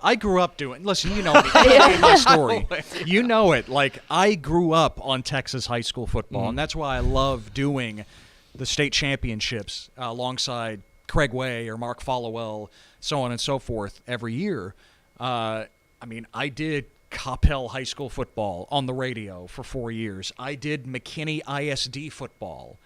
I grew up doing. Listen, you know me. I my story. You know it. Like I grew up on Texas high school football, and that's why I love doing the state championships alongside Craig Way or Mark Followell, so on and so forth every year. I mean, I did Coppell High School football on the radio for 4 years. I did McKinney ISD football.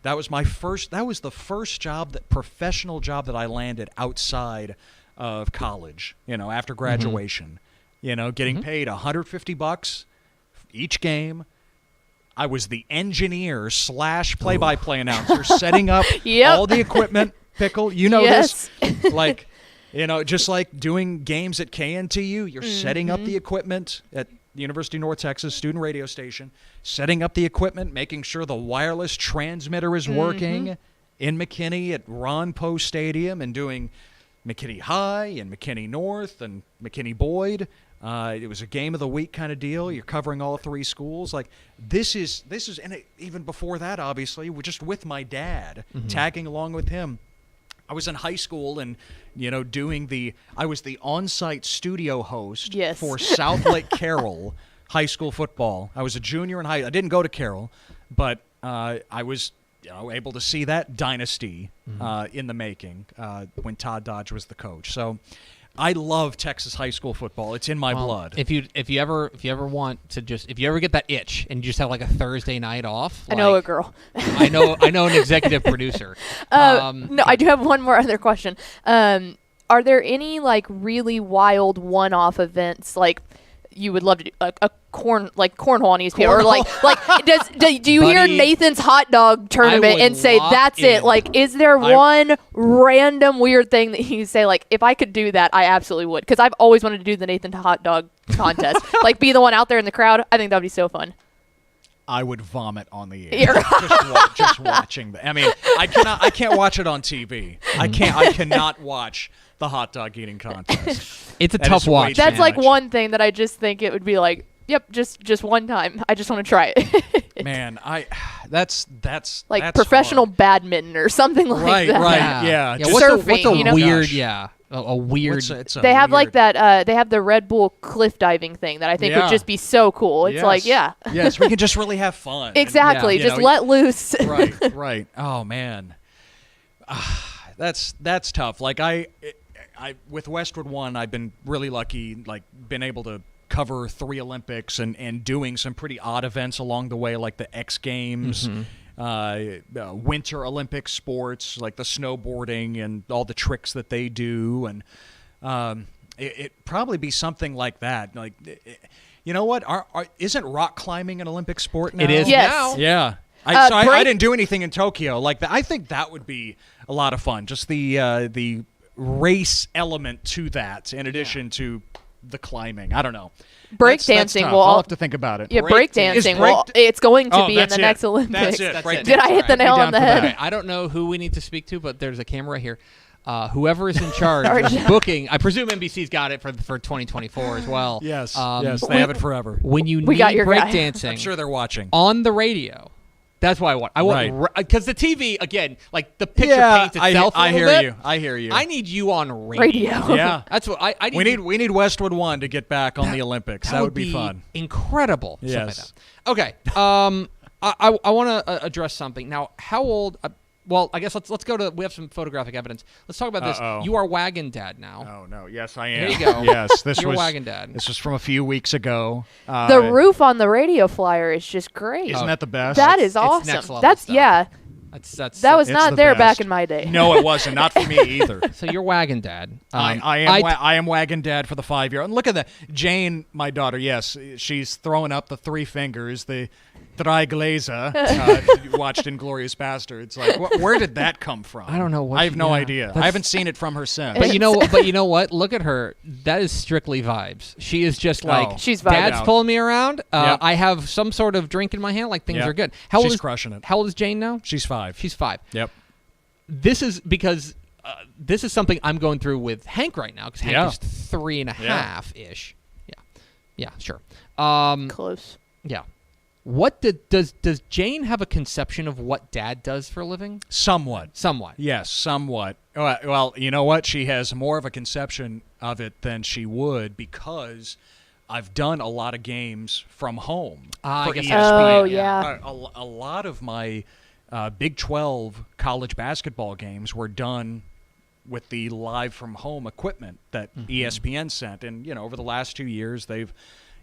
That was the first professional job that I landed outside of college, after graduation. Getting paid $150 each game. I was the engineer / play-by-play announcer, setting up all the equipment. Pickle, this. Like, just like doing games at KNTU, you're setting up the equipment at the University of North Texas student radio station, setting up the equipment, making sure the wireless transmitter is working in McKinney at Ron Poe Stadium, and doing McKinney High and McKinney North and McKinney Boyd. It was a game of the week kind of deal. You're covering all three schools. Like this is, and even before that, obviously, we're just with my dad, tagging along with him. I was in high school and, I was the on-site studio host for South Lake Carroll high school football. I was a junior in I didn't go to Carroll, but I was able to see that dynasty in the making when Todd Dodge was the coach. So I love Texas high school football. It's in my blood. If you ever want to if you ever get that itch and you just have like a Thursday night off. I know a girl. I know an executive producer. No, I do have one more other question. Are there any like really wild one-off events like you would love to do a cornhole on ESPN, or like do you hear Nathan's hot dog tournament and say that's it? Like, is there one random weird thing that you say like, if I could do that, I absolutely would? Because I've always wanted to do the Nathan hot dog contest, like be the one out there in the crowd. I think that would be so fun. I would vomit on the air just watching that. I mean, I can't watch it on TV. I cannot watch the hot dog eating contest. It's a tough watch. That's like one thing that I just think it would be like, yep, just one time. I just want to try it. Man, that's like professional hard. badminton or something like that. Right, yeah. Surfing, what's a weird, a weird. They have like that. They have the Red Bull cliff diving thing that I think would just be so cool. It's like, yes, we can just really have fun. Exactly, just let loose. Right. Oh man, that's tough. Like I with Westwood One, I've been really lucky. Like been able to cover 3 Olympics and doing some pretty odd events along the way, like the X Games. Winter Olympic sports like the snowboarding and all the tricks that they do, and it probably be something like that. Like, you know what? Isn't rock climbing an Olympic sport now? It is now. Yeah. I didn't do anything in Tokyo like that. I think that would be a lot of fun. Just the race element to that, in addition to the climbing. I don't know. Breakdancing. I'll have to think about it. Yeah, breakdancing. It's going to be in the next Olympics. That's it. Did I hit the nail on the head? I don't know who we need to speak to, but there's a camera right here. whoever is in charge of booking, I presume NBC's got it for 2024 as well. Yes, they have it forever. When you need got your guy. breakdancing, I'm sure they're watching on the radio. That's why I want because the TV again, like the picture paints itself. I hear bit. you. I hear you. I need you on radio. Yeah, that's what I need. We need Westwood One to get back on the Olympics. That would be fun. Incredible. Yes. Okay. I want to address something now. How old? Well, I guess let's go to. We have some photographic evidence. Let's talk about this. You are wagon dad now. Oh no! Yes, I am. There you go. Yes, You're wagon dad. This was from a few weeks ago. The roof on the radio flyer is just great. Isn't that the best? That is awesome. It's next level That's stuff. yeah. That was not there back in my day. No, it wasn't. Not for me either. So you're wagon dad. I am wagon dad for the 5-year-old. And look at that. Jane, my daughter, yes, she's throwing up the 3 fingers, the Drei Gläser, watched Inglourious Basterds. Like, where did that come from? I don't know. I have no idea. I haven't seen it from her since. But you know what? Look at her. That is strictly vibes. She is just like, she's vibing. Dad's pulling me around. Yep. I have some sort of drink in my hand. Like things are good. She's crushing it. How old is Jane now? She's 5. She's 5. Yep. This is because this is something I'm going through with Hank right now because Hank is 3.5-ish. Yeah, sure. Close. Yeah. What does Jane have a conception of what Dad does for a living? Somewhat. Yes, somewhat. Well, you know what? She has more of a conception of it than she would because I've done a lot of games from home for ESPN. Oh, yeah. A lot of my Big 12 college basketball games were done with the live from home equipment that ESPN sent. And, over the last 2 years, they've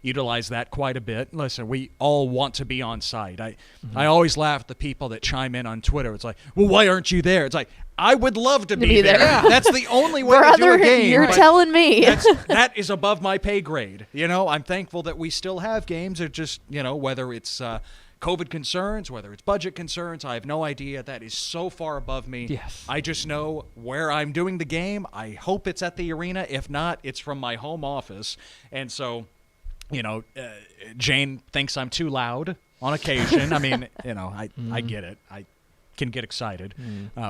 utilized that quite a bit. Listen, we all want to be on site. I always laugh at the people that chime in on Twitter. It's like, well, why aren't you there? It's like, I would love to be there. Yeah, that's the only way to do a game. You're telling me. That is above my pay grade. I'm thankful that we still have games. It just, whether it's COVID concerns, whether it's budget concerns, I have no idea. That is so far above me. Yes. I just know where I'm doing the game. I hope it's at the arena. If not, it's from my home office. And so, Jane thinks I'm too loud on occasion. I mean, I get it. I can get excited.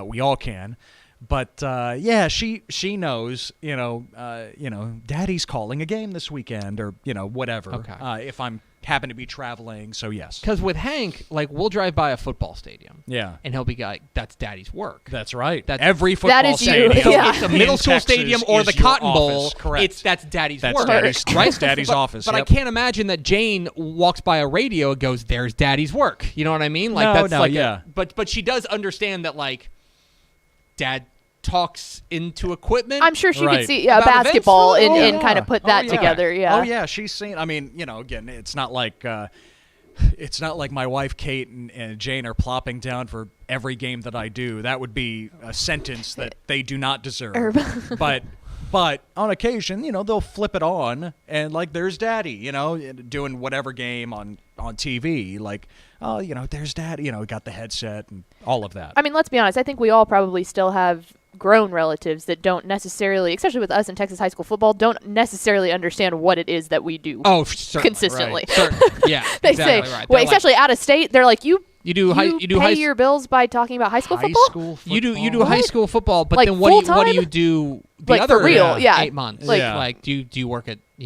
We all can. But she knows, Daddy's calling a game this weekend or, whatever. Okay. If I'm happen to be traveling, so yes. Because with Hank, we'll drive by a football stadium. Yeah. And he'll be like, that's Daddy's work. That's right. That's, every football stadium. It's a middle school Texas stadium or the Cotton Bowl. Correct. That's Daddy's that's work. That's Daddy's office. But I can't imagine that Jane walks by a radio and goes, there's Daddy's work. You know what I mean? But she does understand that, Dad talks into equipment. I'm sure she could see basketball and kind of put that together. Yeah. Oh yeah, she's seen. I mean, again, it's not like my wife Kate and Jane are plopping down for every game that I do. That would be a sentence that they do not deserve. But on occasion, they'll flip it on and there's Daddy, doing whatever game on TV. There's Daddy. Got the headset and all of that. I mean, let's be honest. I think we all probably still have grown relatives that don't necessarily, especially with us in Texas high school football, don't necessarily understand what it is that we do. Oh, certainly. Consistently. Right. Yeah, they exactly say, right. well, especially out of state, they're like, you pay your bills by talking about high school football? You do high school football, but then what do you do the other for real? 8 months? Do you work at do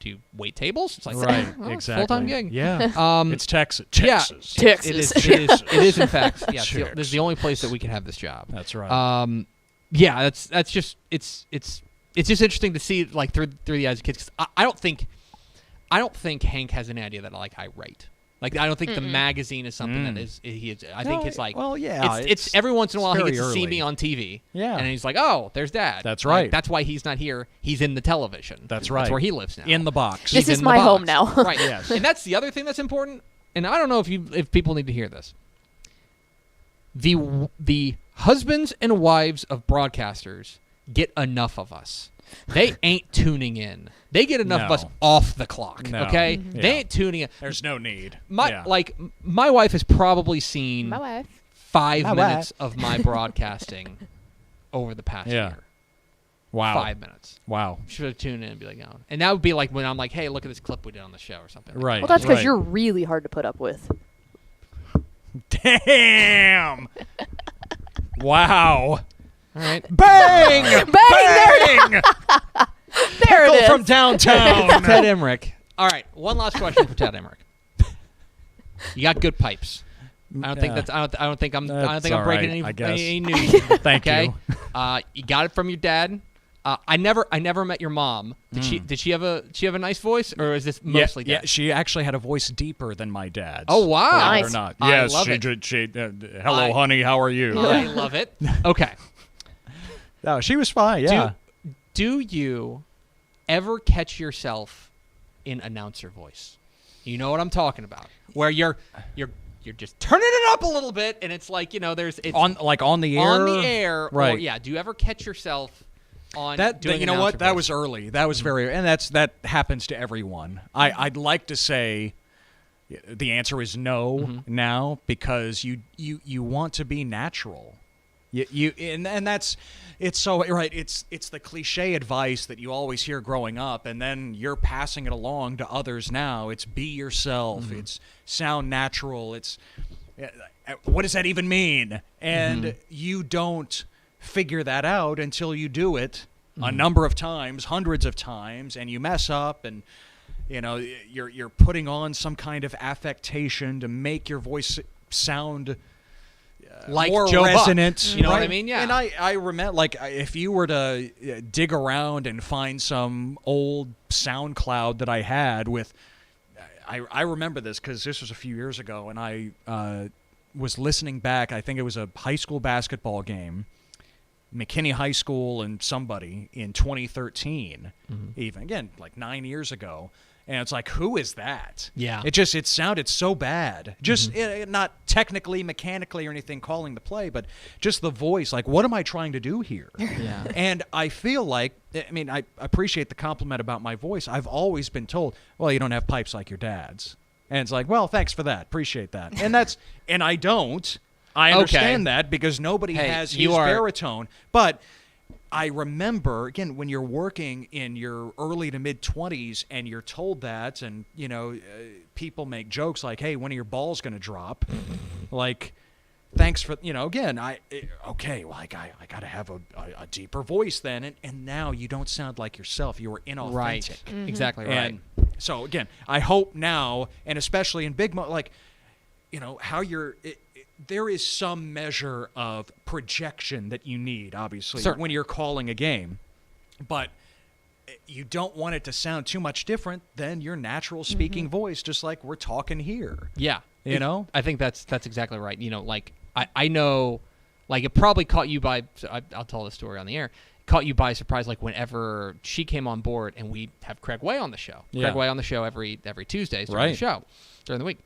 you wait tables? It's right, exactly. Full-time gig. Yeah, it's Texas. Yeah, Texas. It is in fact. Yeah, this is the only place that we can have this job. That's right. Yeah, that's just it's just interesting to see through the eyes of kids. 'Cause I don't think Hank has any idea that I write. I don't think the magazine is something that is he is. I think it's well, yeah. It's every once in a while he gets to see early. me on TV. Yeah, and he's like, oh, there's Dad. That's right. That's why he's not here. He's in the television. That's right. That's where he lives now. In the box. This is my home now. Right. Yes. And that's the other thing that's important. And I don't know if people need to hear this. The husbands and wives of broadcasters get enough of us. They ain't tuning in. They get enough of us off the clock. No. Okay, Yeah. they ain't tuning in. There's no need. My wife has probably seen My wife. 5 minutes of my broadcasting over the past year. Wow. 5 minutes. Wow. Should have tuned in and be like, oh. And that would be when I'm like, hey, look at this clip we did on the show or something. Right. Well, that's because you're really hard to put up with. Damn. Wow. All right. Bang! Bang! There it Pickle is. from downtown. Ted Emrich. All right, one last question for Ted Emrich. You got good pipes. I don't think that's. I don't think I'm breaking any news. Thank you. You got it from your dad. I never met your mom. Did she have a nice voice, or is this mostly dad? Yeah, she actually had a voice deeper than my dad's. Oh wow! Nice. Or not. I Yes, love she it. did. Hello, honey. How are you? I love it. Okay. No, she was fine. Yeah. Do you ever catch yourself in announcer voice? You know what I'm talking about, where you're just turning it up a little bit, and it's like it's on the air. on the air, right? Or, yeah. Do you ever catch yourself on That doing you know announcer what? That voice? was early. That was very, and that happens to everyone. I'd like to say the answer is no now, because you want to be natural. And that's it's so right. It's the cliche advice that you always hear growing up, and then you're passing it along to others now. It's be yourself. It's sound natural. It's what does that even mean? And you don't figure that out until you do it a number of times, hundreds of times, and you mess up, and you're putting on some kind of affectation to make your voice sound like more Joe Buck. resonant. You know what I mean? Yeah. And I remember, if you were to dig around and find some old SoundCloud that I had with, I remember this because this was a few years ago, and I was listening back. I think it was a high school basketball game, McKinney High School and somebody in 2013, even again, like 9 years ago. And it's like, who is that? Yeah. It sounded so bad. Just not technically, mechanically or anything calling the play, but just the voice. Like, what am I trying to do here? Yeah. And I feel like, I appreciate the compliment about my voice. I've always been told, well, you don't have pipes like your dad's. And it's like, well, thanks for that. Appreciate that. And I don't. I understand that because nobody has his baritone. But I remember, again, when you're working in your early to mid-20s and you're told that, and, people make jokes like, hey, when are your balls going to drop? Like, thanks for, again, I got to have a deeper voice then. And now you don't sound like yourself. You are inauthentic. Right. Exactly right. And so, again, I hope now, and especially in big, how you're... there is some measure of projection that you need, obviously, when you're calling a game. But you don't want it to sound too much different than your natural speaking voice, just like we're talking here. Yeah. I think that's exactly right. I know, it probably caught you by, I'll tell the story on the air, caught you by surprise, whenever she came on board and we have Craig Way on the show. Yeah. Craig Way on the show every Tuesdays during the show, during the week.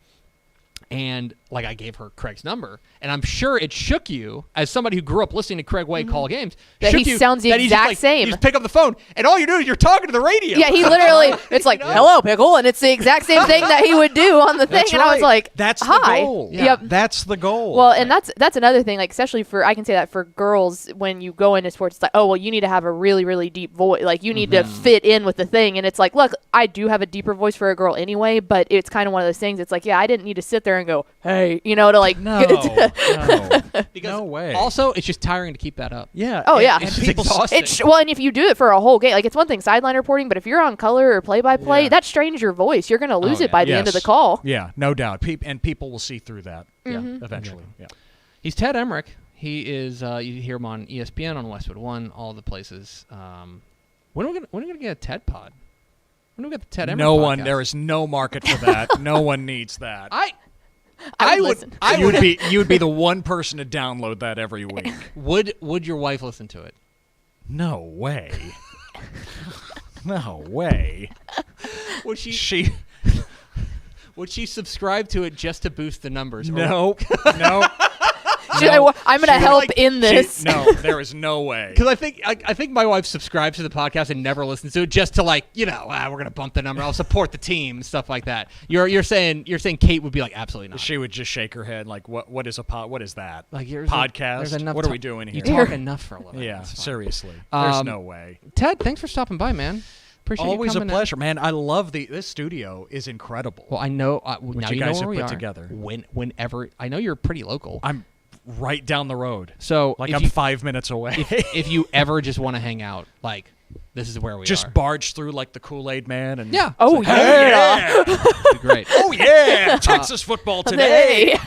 And I gave her Craig's number, and I'm sure it shook you as somebody who grew up listening to Craig Way call games. That he sounds the exact same. You just pick up the phone, and all you do is you're talking to the radio. Yeah, he literally, it's like, hello, Pickle, and it's the exact same thing that he would do on the thing. That's and I was like, that's hi. the goal. Yeah. Yep. That's the goal. Well, and that's another thing, especially I can say that for girls, when you go into sports, it's like, oh, well, you need to have a really, really deep voice. You need to fit in with the thing. And it's like, look, I do have a deeper voice for a girl anyway, but it's kind of one of those things. It's like, yeah, I didn't need to sit there and go, hey, to no, because no way. Also, it's just tiring to keep that up. Yeah. Oh, yeah. It's And just people, exhausting. Well, and if you do it for a whole game, it's one thing sideline reporting, but if you're on color or play-by-play, that strains your voice. You're going to lose it by the end of the call. Yeah, no doubt. And people will see through that. Yeah, eventually. Yeah. He's Ted Emrich. He is. You hear him on ESPN, on Westwood One, all the places. When are we gonna get a Ted pod? When do we get the Ted Emrich? No one. podcast? There is no market for that. No one needs that. I would listen. You would be the one person to download that every week. Would your wife listen to it? No way. No way. Would would she subscribe to it just to boost the numbers? No. I'm going to help in this. No, there is no way. Because I think my wife subscribes to the podcast and never listens to it just to we're gonna bump the number. I'll support the team, stuff like that. You're saying Kate would be like, absolutely not. She would just shake her head like, what is a what is that? Podcast. There's enough what are we doing here? You talk enough for a living. Yeah, seriously. There's no way. Ted, thanks for stopping by, man. Appreciate Always you a pleasure, man. I love this studio is incredible. Well, I know what now you know guys where have we put are. together. Whenever I know you're pretty local. I'm right down the road. So Like if I'm you, 5 minutes away. if you ever just want to hang out, like, this is where we Just are. barge through like the Kool-Aid Man. And Yeah. Oh, it's yeah. It'd be great. Oh, yeah. Texas football today.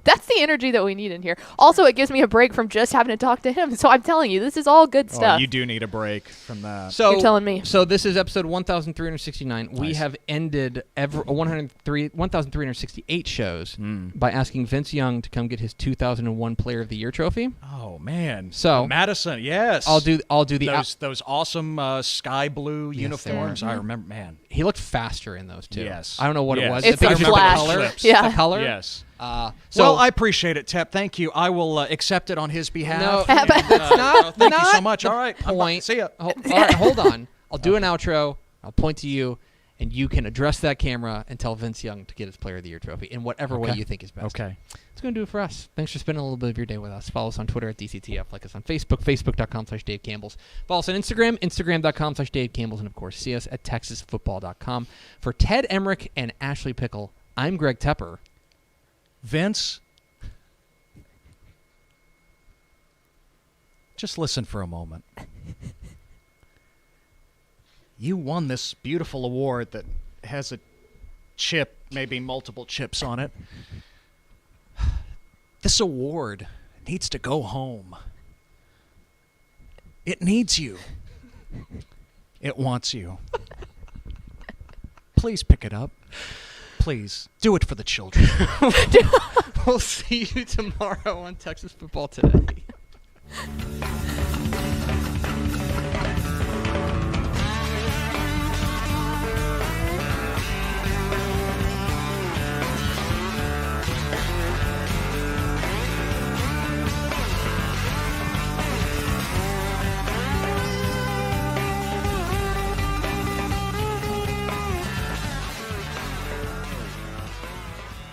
That's the energy that we need in here. Also, it gives me a break from just having to talk to him. So I'm telling you, this is all good Oh, stuff. you do need a break from that. So You're telling me. So this is episode 1,369. We Nice. have ended 1,368 shows by asking Vince Young to come get his 2001 Player of the Year trophy. Oh, man. So- Madison, yes. I'll do the. those awesome sky blue uniforms. they were. I remember, man. He looked faster in those too. Yes. I don't know what it Yes. was. It's I the think it was flash. color. Clips. Yeah. The color. Yes. So Well, I appreciate it, Tep. Thank you. I will accept it on his behalf. No, And, that's not. thank you so not much. the All right. I'm Point. See ya. All right, hold on. I'll do an outro. I'll point to you, and you can address that camera and tell Vince Young to get his Player of the Year trophy in whatever way Okay. you think is best. Okay. That's going to do it for us. Thanks for spending a little bit of your day with us. Follow us on Twitter at DCTF. Like us on Facebook, facebook.com/Dave Campbell's. Follow us on Instagram, instagram.com/Dave Campbell's. And, of course, see us at texasfootball.com. For Ted Emrich and Ashley Pickle, I'm Greg Tepper. Vince, just listen for a moment. You won this beautiful award that has a chip, maybe multiple chips on it. This award needs to go home. It needs you. It wants you. Please pick it up. Please, do it for the children. We'll see you tomorrow on Texas Football Today.